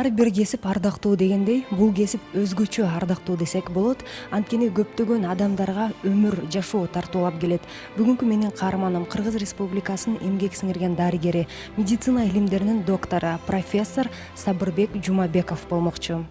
Ар бир кесип ардактуу дегендей, бул кесип өзгөчө ардактуу десек болот. Анткени көптөгөн адамдарга өмүр жашоо тартуулап келет. Бүгүнкү менин каарманым Кыргыз Республикасынын эмгек сиңирген дарыгери, медицина илимдеринин доктору, профессор Сабырбек Жумабеков болмокчу.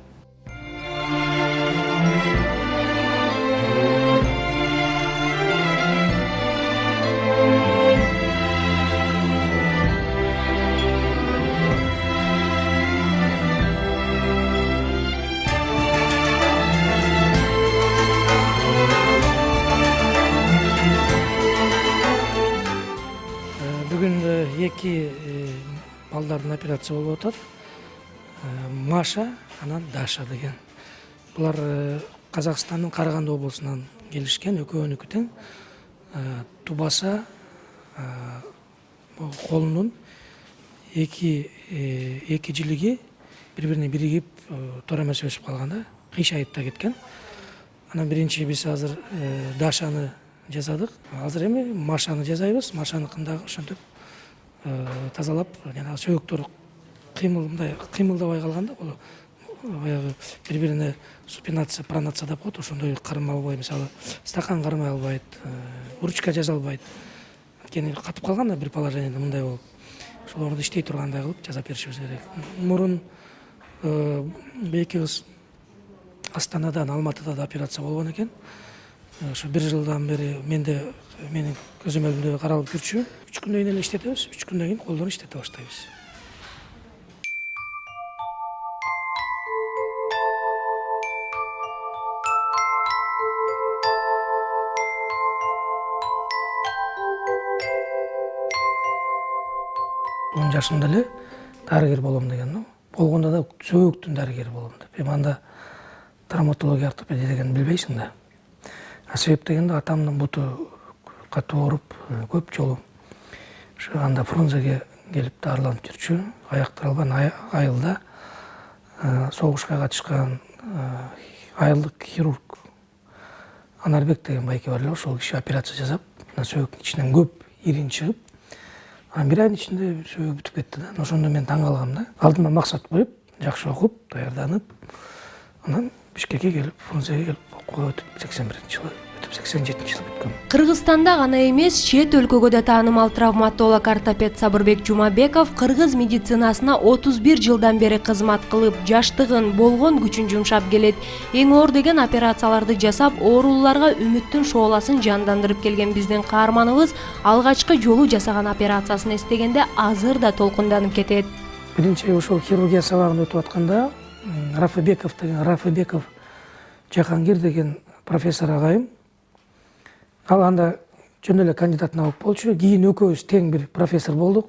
Бүгүн эки балдардын операция болуп атат. Маша анан Даша деген. Булар Казакстандын Караганды облусунан келишкен, экөөнүкү тең. Тубаса колунун эки жилиги бири-бирине биригип туура эмес өсүп калган да, кыйшайып да кеткен. Анан биринчи биз азыр Дашаны жасадык. Азыр эми Машаны жасайбыз. Машаныкын дагы ошентип тазалап, жана сөөктөр кыймылдабай калган да, бул баягы бири-бирине супинация, пронация деп коет, ошондой кармай албайт, мисалы стакан кармай албайт, ручка жаза албайт. Анткени катып калган да бир положенияда мындай болуп. Ошол орунда иштей тургандай кылып жасап беришибиз керек. Мурун экибиз Астанадан, Алматыда да операция болгон экен. Ошо бир жылдан бери менин көзөмөлүмдө каралып жүрчү. 3 күндөн кийин эле иштетебиз. 3 күндөн кийин колдон иштете баштайбыз. Он жашымда эле дарыгер болом деген, болгондо да сөөктүн дарыгери болом деп. Эми анда травматология, ортопедия дегенди билбейсиң да. Себеп дегенде атамдын буту катуу ооруп, көп жолу ошо анда Фрунзеге келип дарыланып жүрчү. Аяктыра албаган айылда согушка катышкан айылдык хирург Анарбек деген байке бар эле, ошол киши операция жасап, сөөктүн ичинен көп ирин чыгып, анан бир айдын ичинде сөөг бүтүп кетти да. Ошондо мен таң калгам да. Алдыма максат коюп, жакшы окуп, даярданып, анан Бишкекке келип, Фрунзеге келип окууга өтүп 81-жылы, өтүп 87-жылы бүткөм. Кыргызстанда гана эмес, чет өлкөгө да таанымал травматолог ортопед Сабырбек Жумабеков кыргыз медицинасына 31 жылдан бери кызмат кылып, жаштыгын, болгон күчүн жумшап келет. Эң оор деген операцияларды жасап, оорулууларга үмүттүн шооласын жандандырып келген биздин каарманыбыз алгачкы жолу жасаган операциясын эстегенде азыр да толкунданып кетет. Биринчи ошол хирургия сабагын өтүп атканда Рафыбеков Жахангир деген профессор агайым, ал анда жөн эле кандидат наук болчу. Кийин экөөбүз тең бир профессор болдук.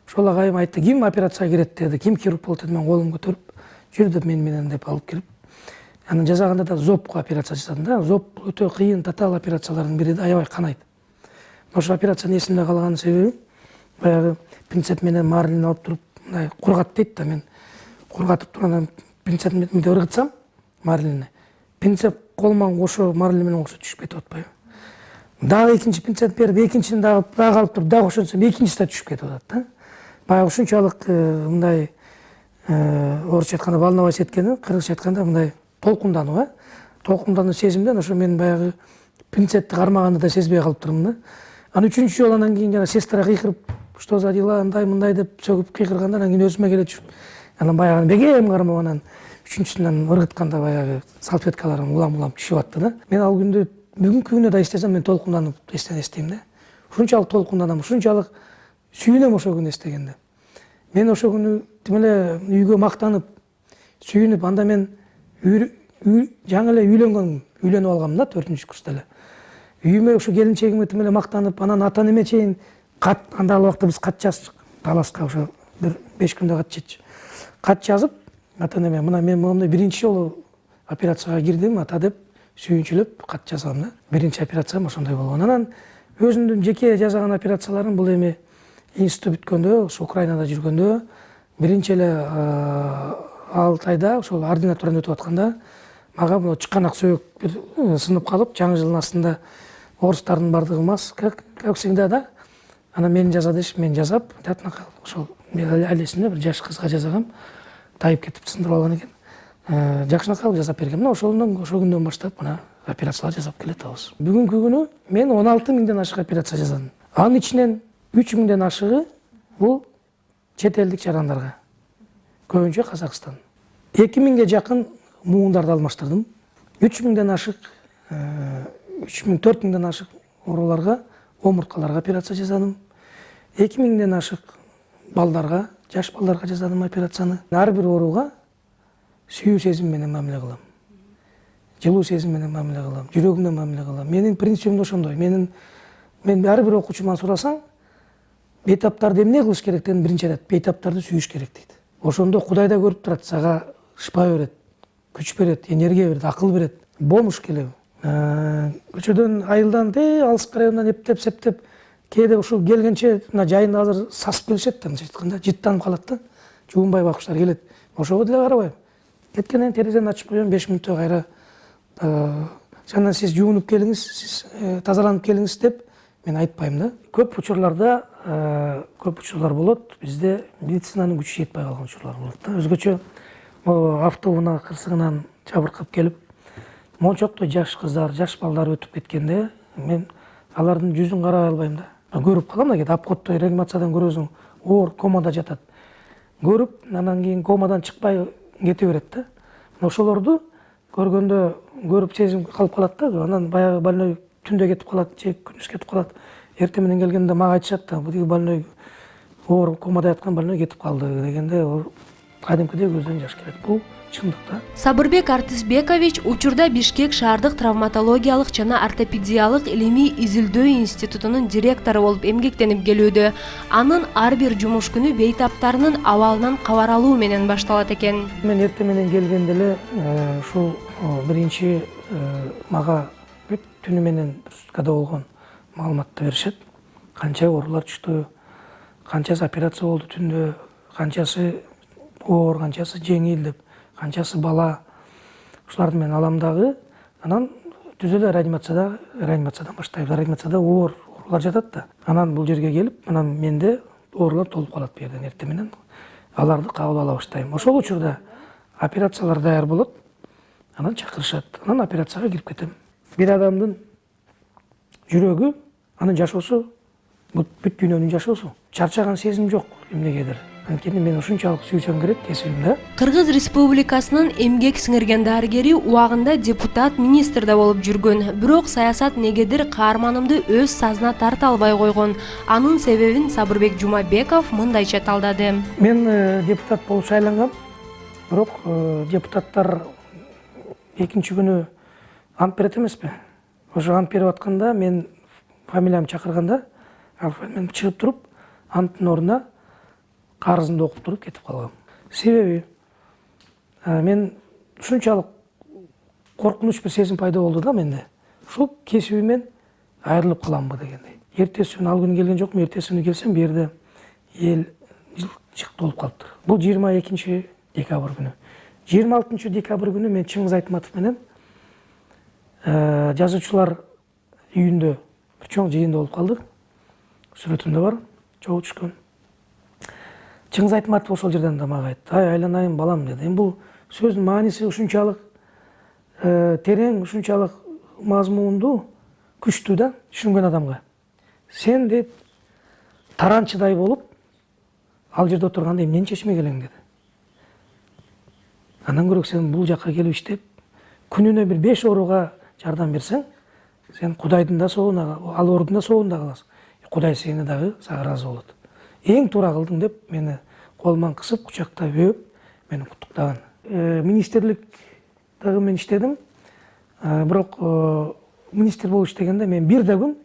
Ошол агайым айтты, ким операцияга кирет деди, ким хирург болот деди. Мен колумду көтөрүп, жүр деп менен деп алып кирип, анан жасаганда да зобко операция жасадым да. Зоб өтө кыйын, татаал операциялардын бири, аябай канайт. Ошол операциянын эсимде калган себеби, баягы пинцет менен марлин алып туруп, мындай кургат дейт да, мен кургатып туруп анан пинцет менен ыргытсам марлини, пинцет колума ошо марлин менен кошо түшүп кетип атпайбы. Дагы экинчи пинцет берип, экинчини дагы алып туруп, дагы ошентсем экинчиси да түшүп кетип атат да. Баягы ушунчалык мындай орусча айтканда волновать эткени, кыргызча айтканда мындай толкундануу, толкундануу сезимден ошо мен баягы пинцетти кармаганды да сезбей калып турмун да. Анан үчүнчү жолу анан кийин жана сестра кыйкырып, что за дела, андай-мындай деп сөгүп кыйкырганда, анан кийин өзүмө келе түшүп, анан баягы бегем кармап, анан үчүнчүсүнөн ыргытканда баягы салфеткаларым улам-улам түшүп атты да. Мен ал күндө, бүгүнкү күнү да эстесем, мен толкунданып эстейм да. Ушунчалык толкунданам, ушунчалык сүйүнөм ошол күнү эстегенде. Мен ошол күнү тим эле үйгө мактанып, сүйүнүп, анда мен жаңы эле үйлөнүп алгам да, 4-курста эле. Үйүмө ошо келинчегиме тим эле мактанып, анан ата-энеме чейин анда ал убакта биз кат жазчык, Таласка ошо бир 5 күндө кат жетчү. Кат жазып, ата-энеме, мына мен моундай биринчи жолу операцияга кирдим, ата деп сүйүнчүлөп кат жазгам да. Биринчи операциям ошондой болгон. Анан өзүмдүн жеке жасаган операцияларым бул эми институт бүткөндө, ошо Украинада жүргөндө, биринчи эле Алтайда ошол ординатураны өтүп атканда, мага бул чыканак сөөк бир сынып калып, жаңы жылдын астында орустардын бардыгы мас, как всегда да. Анан мен жаза дешип, мен жазап, ошол мен элесинде бир жаш кызга жасагам. тайып кетип сындырып алган экен. Жакшынакай кылып жасап берген. Мына ошол күндөн баштап мына операциялар жасап келатабыз. Бүгүнкү күнү мен 16 миңден ашык операция жасадым. Анын ичинен 3 миңден ашыгы бул чет элдик жарандарга. Көбүнчө Казакстан. 2 миңге жакын муундарды алмаштырдым. 3 миңден ашык, 4 миңден ашык ооруларга, омурткаларга операция жасадым. 2 миңден ашык балдарга, жаш балдарга жасадым операцияны. Ар бир ооруга сүйүү сезим менен мамиле кылам. Жылуу сезим менен мамиле кылам, жүрөгүмдөн мамиле кылам. Менин принцибим да ошондой. Мен ар бир окуучуман сурасаң, бейтаптарды эмне кылыш керектигин биринчи айтат, бейтаптарды сүйүш керек дейт. Ошондо Кудай да көрүп турат, сага шыпа берет, күч берет, энергия берет, акыл берет. Бомуш келеби. Көчөдөн айылдан алыскы райондан эптеп септеп, кээде ушул келгенче мына жайында азыр сасып келишет да, мынча айтканда, жыттанып калат да. Жуунбай бакчылар келет. Ошого деле карабайм. Кеткенден терезени ачып коём, 5 мүнөттө кайра жандан сиз жуунуп келиңиз, сиз тазаланып келиңиз деп мен айтпайм да. Көп учурлар болот. Бизде медицинанын күчү жетпей калган учурлар болот да. Өзгөчө автоунаа кырсыгынан жабыркап келип, мончоктой жаш кыздар, жаш балдар өтүп кеткенде мен алардын жүзүн карабай албайм да. Көрүп калам да, кет апкоттой реанимациядан көрөсүң, оор комада жатат. Көрүп, анан кийин комадан чыкпай кете берет да. Ошолорду көргөндө көрүп сезим калып калат да. Анан баягы больной түндө кетип калат, же күндүз кетип калат. Эртең менен келгенде мага айтышат да, бул больной оор комада яткан больной кетип калды дегенде, кадимкидей көздөн жаш келет. Бул чындык да. Сабырбек Артисбекович учурда Бишкек шаардык травматологиялык жана ортопедиялык илимий изилдөө институтунун директору болуп эмгектенип келүүдө. Анын ар бир жумуш күнү бейтаптарынын абалынан кабар алуу менен башталат экен. Мен эртең менен келгенде эле ушул биринчи мага бүт түнү менен суткада болгон маалыматты беришет. Канча оорулар түштү, канчасы операция болду түндө, канчасы оор, канчасы жеңил деп, канчасы бала. Ушуларды мен алам дагы, анан түз эле реанимациядан баштайбыз. Реанимацияда оорулар жатат да. Анан бул жерге келип, анан менде оорулар толуп калат бу жерден эртең менен. Аларды кабыл ала баштайм. Ошол учурда операциялар даяр болот. Анан чакырышат. Анан операцияга кирип кетем. Бир адамдын жүрөгү, анын жашоосу, бүт дүйнөнүн жашоосу. Чарчаган сезим жок эмнегедир. Анткени мен ушунчалык сүйсөм керек кесибимде. Кыргыз Республикасынын эмгек сиңирген дарыгери убагында депутат, министр да болуп жүргөн. Бирок саясат негедир каарманымды өз сазына тарта албай койгон. Анын себебин Сабырбек Жумабеков мындайча талдады. Мен депутат болуп шайлангам. Бирок депутаттар экинчи күнү ант берет эмеспи? Ошо ант берип атканда мен фамилиямды чакырганда, мен чыгып туруп, анттын ордуна карызымды окуп туруп кетип калгам. Себеби мен ушунчалык коркунуч бир сезим пайда болду да менде. Ушул кесибимен айрылып каламбы дегендей. Эртеси күнү ал күнү келген жокмун, эртеси күнү келсем бу жерде эл жык толуп калыптыр. Бул 22 декабрь күнү. 26 декабрь күнү мен Чыңгыз Айтматов менен жазуучулар үйүндө бир чоң жыйында болуп калдык. Сүрөтүмдө бар, чогуу түшкөн. Чыңгыз Айтматов ошол жерден да мага айтты: "Ай, айланайын балам" деди. Бул сөздүн мааниси ушунчалык терең, ушунчалык мазмундуу, күчтүү да, түшүнгөн адамга. Сен дейт таранчыдай болуп, ал жерде отурганда эмнени чечмей келең деди. Андан көрөк сен бул жакка келип иштеп, күнүнө бир 5 ооруга жардам берсең, сен Кудайдын да соогуна, ал оорудун да соогунда каласың. Кудай сени дагы сага ыраазы болот. Эң туура кылдың деп мени колуман кысып, кучактап өп, мени куттуктаган. Министрлик дагы мен иштедим. Бирок министр болуп иштегенде мен бир да күн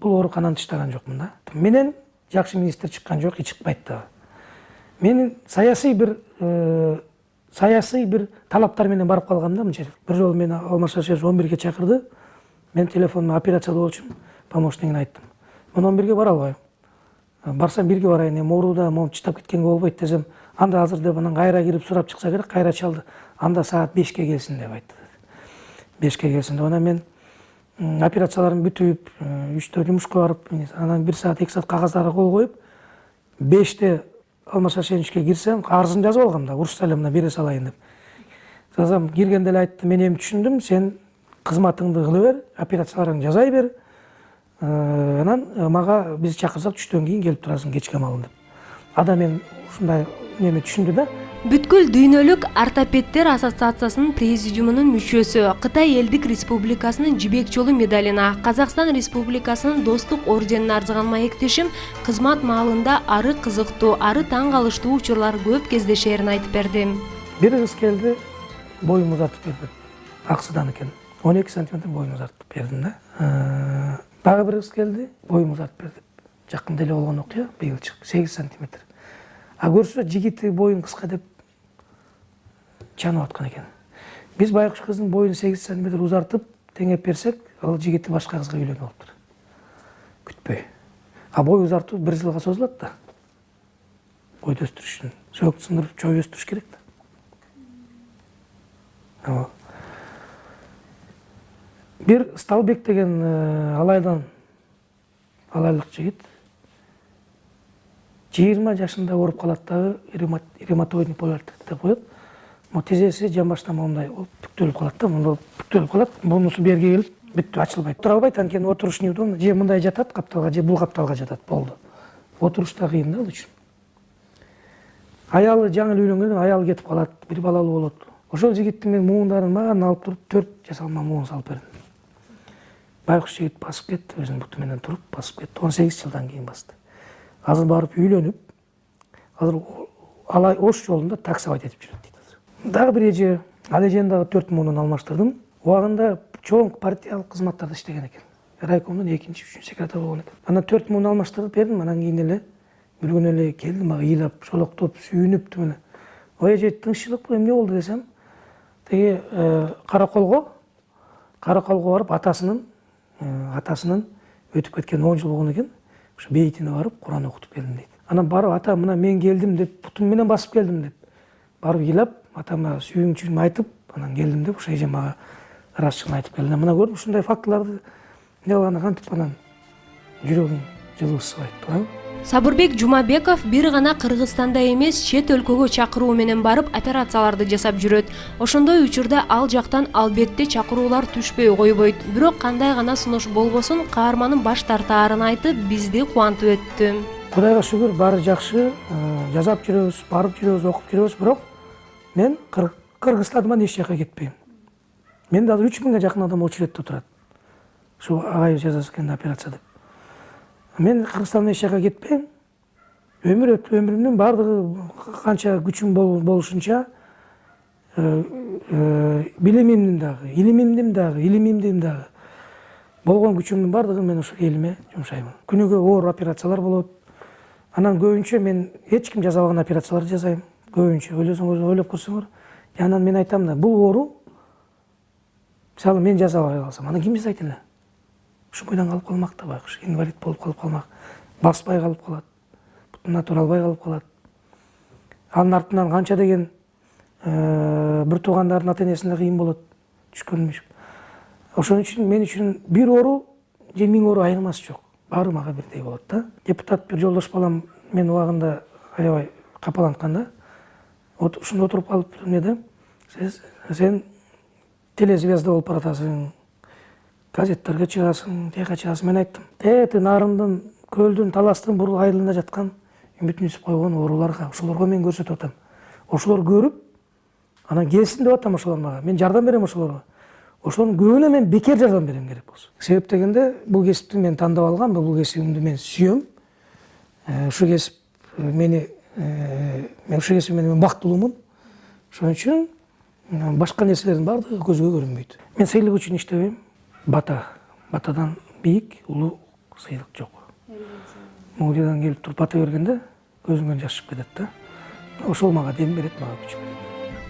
бул оорукананы тыштаган жокмун да. Менен жакшы министр чыккан жок, чыкпайт да. Менин саясий бир талаптар менен барып калгамда мынча. Бир жолу мени Алмаз Шашев 11-ге чакырды. Мен телефонума операцияда болчумун, помощнигине айттым: "Мен 11-ге бара албайм. Барсам бирге барайын, эми ооруда момун чыдап кеткенге болбойт" десем, "Анда азыр" деп анан кайра кирип сурап чыкса керек, кайра чалды. "Анда саат 5-ке келсин" деп айтты. 5-ке келсин деп анан мен операцияларым бүтүп, 3-тө жумушка барып, анан 1 саат, 2 саат кагаздарга кол коюп, 5-те Алмаз Ашеничке кирсем, арызын жазып алгам да, Урус салымына бере салайын деп. Жазам, киргенде эле айтты, мен эми түшүндүм, сен кызматыңды кыла бер, операцияларыңды жасай бер. Анан мага биз чакырсак түштөн кийин келип турасың кечке малын деп. Ада мен ушундай неме түшүндү да. Бүткүл дүйнөлүк ортопедтер ассоциациясынын президиумунун мүчөсү, Кытай Элдик Республикасынын Жибек жолу медалина, Казакстан Республикасынын Достук орденин арзыган маектешим кызмат маалында ары кызыктуу, ары таң калыштуу учурлар көп кездешерин айтып берди. Бир кыз келди, боюмду узартып берди. Аксыдан экен. 12 сантиметр боюмду узартып бердим да. Дагы бир кыз келди, боюмду узартып берди. Жакында эле болгон окуя, быйыл чыгып 8 сантиметр. А көрсө жигити боюн кыска деп чанып аткан экен. Биз байкуш кыздын боюн 8 сантиметр узартып теңеп берсек, ал жигити башка кызга үйлөнүп алыптыр. Күтпөй. А бой узартуу 1 жылга созулат да. Бойду өстүрүш үчүн сөөктү сындырып, чой өстүрүш керек да. Бир Сталбек деген алайлык жигит 20 жашында ооруп калат дагы, ревматоидный полиартрит деп коет. Тизеси жамбаштан моундай бүктөлүп калат да, мындай бүктөлүп калат. Бунусу берге келип, бүттү, ачылбайт. Тура албайт, анткени отуруш неудобно. Же мындай жатат капталга, же бул капталга жатат, болду. Отуруш да кыйын да ал үчүн. Аялы жаңы үйлөнгөн, аялы кетип калат, бир балалуу болот. Ошол жигиттин мен муундарын мага алып туруп 4 жасалма муун салып бердим. Байкуш жигит басып кетти, өзүнүн буту менен туруп басып кетти. 18 жылдан кийин басты. Азыр барып үйлөнүп, азыр алай Ош жолунда таксовать этип жүрөт дейт. Дагы бир эже, ал эжени дагы 4 муунун алмаштырдым. Убагында чоң партиялык кызматтарда иштеген экен. Райкомдун 2-3 секретары болгон экен. Анан 4 муун алмаштырып бердим, анан кийин эле бир күнү эле келди, мага ыйлап, шолоктоп, сүйүнүп мына. Ой эже, тынччылык эмне болду десем, теги Караколго барып атасынын өтүп кеткен 10 жыл болгон экен. Ошо бейтине барып Куран окутуп келдим дейт. Анан барып ата мына мен келдим деп, бутум менен басып келдим деп. Барып ыйлап, атама сүйүнчүлүгүмдү айтып, анан келдим деп, ошо эже мага ырашчылыгын айтып келди. Мына көрдүм ушундай фактыларды делганы кантип анан жүрөгүм жылуу ысыбайт, туурабы? Сабырбек Жумабеков бир гана Кыргызстанда эмес, чет өлкөгө чакыруу менен барып операцияларды жасап жүрөт. Ошондой учурда ал жактан албетте чакыруулар түшпөй койбойт. Бирок кандай гана сунуш болбосун, каарманын баш тартаарын айтып, бизди кубантып өттү. Кудайга шүгүр, баары жакшы, жасап жүрөбүз, барып жүрөбүз, окуп жүрөбүз, бирок мен Кыргызстандан эч жака кетпейм. Менде азыр 3000ге жакын адам очередте турат. Ушу агай жасаса экен операция деп. Мен Кыргызстандан эч жака кетпейм. Өмүр өтүп, өмүрүмдүн баардыгы канча күчүм болушунча билимимдин дагы, илимимдин дагы болгон күчүмдүн баардыгын мен ошо элиме жумшайм. Күнүгө оор операциялар болот. Анан көбүнчө мен эч ким жасабаган операцияларды жасайм. Көбүнчө ойлоп көрсөңөр. Анан мен айтам да, бул оору мисалы мен жасабай калсам, анан ким жасайт эле? Ушу бойдон калып калмак да байкуш, инвалид болуп калып калмак, баспай калып калат, бутуна тура албай калып калат. Анын артынан канча деген бир туугандардын ата-энесине кыйын болот, түшкөнмүш. Ошон үчүн мен үчүн бир оору же 1000 оору айырмасы жок. Баары мага бирдей болот да. Депутат бир жолдош балам мен убагында аябай капалантканда, ушунда отуруп калып эмнеде, сен телезвезда болуп баратасың, газеттерге чыгасың, тияка чыгасың. Мен айттым, ты нарындын, көлдүн, таластын бул айылында жаткан үмүтүн үзүп койгон ооруларга, ошолорго мен көрсөтүп атам. Ошолор көрүп, анан келсин деп атам ошолор мага. Мен жардам берем ошолорго. Ошонун көбүнө мен бекер жардам берем керек болсо. Себеп дегенде, бул кесипти мен тандап алгам, бул кесибимди мен сүйөм. Ушу кесип мен ушул кесип менен бактылуумун. Ошон үчүн башка нерселердин баардыгы көзгө көрүнбөйт. Мен сыйлык үчүн иштебейм. Батадан бийик, улуу сыйлык жок. Мугдиядан келип туруп бата бергенде көзүңөн жаш чыгып кетет да. Ошол мага дем берет, мага күч берет.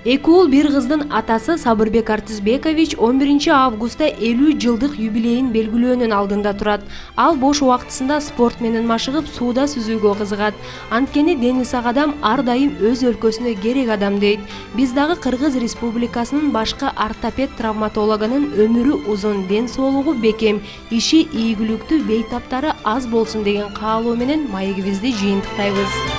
Эки уул бир кыздын атасы Сабырбек Артисбекович 11 августта 50 жылдык юбилейин белгилөөнүн алдында турат. Ал бош убактысында спорт менен машыгып, сууда сүзүүгө кызыгат. Анткени дени сак адам ар дайым өз өлкөсүнө керек адам дейт. Биз дагы Кыргыз Республикасынын башкы ортопед травматологунун өмүрү узун, ден соолугу бекем, иши ийгиликтүү, бейтаптары аз болсун деген каалоо менен маегибизди жыйынтыктайбыз.